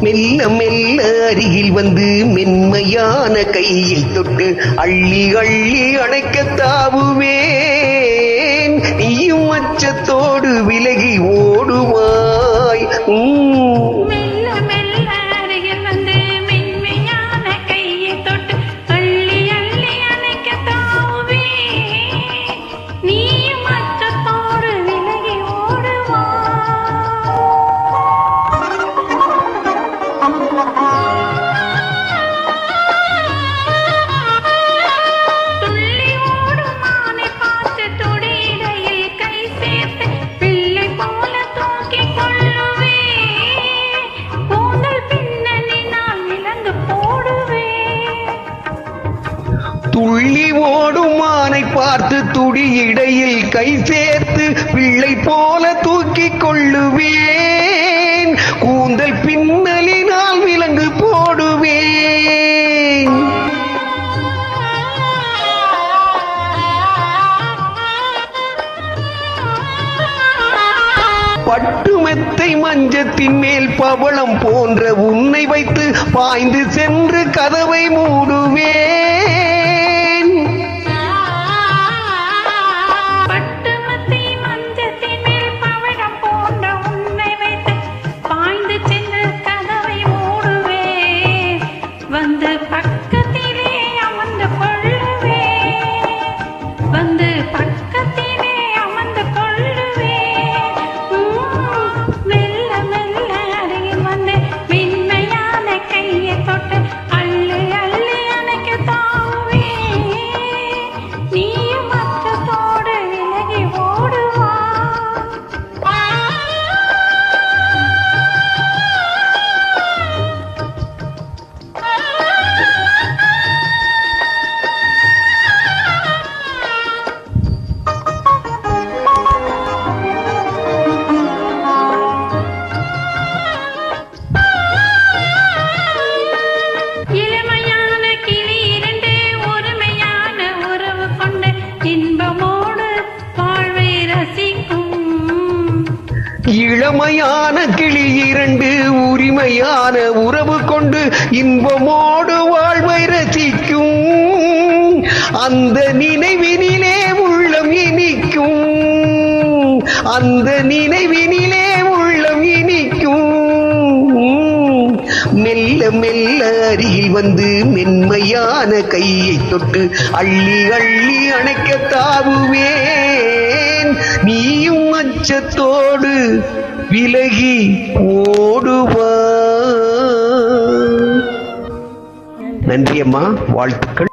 மெல்ல மெல்ல அருகில் வந்து மென்மையான கையில் தொட்டு அள்ளி அள்ளி அணைக்க தாவுவேன். நீயும் அச்சத்தோடு விலகி ஓடுவாய். துள்ளி ஓடும் மானை பார்த்து துடி இடையில் கை சேர்த்து பிள்ளை போல தூக்கிக் கொள்ளுவேன். கூந்தல் பின்னலினால் விலங்கு போடுவேன். பட்டு மெத்தை மஞ்சத்தின் மேல் பவளம் போன்ற உன்னை வைத்து பாய்ந்து சென்று கதவை மூடுவேன். இளமையான கிளி இரண்டு உரிமையான உறவு கொண்டு இன்பமோடு வாழ்வை ரசிக்கும். அந்த நினைவினிலே உள்ளம் இனிக்கும். அந்த நினைவினிலே உள்ளம் இனிக்கும். மெல்ல மெல்ல அருகில் வந்து மென்மையான கையை தொட்டு அள்ளி அள்ளி அணைக்க தாவுவேன். நீயும் அச்சத்தோடு விலகி ஓடுவா. நன்றி அம்மா, வாழ்த்துக்கள்.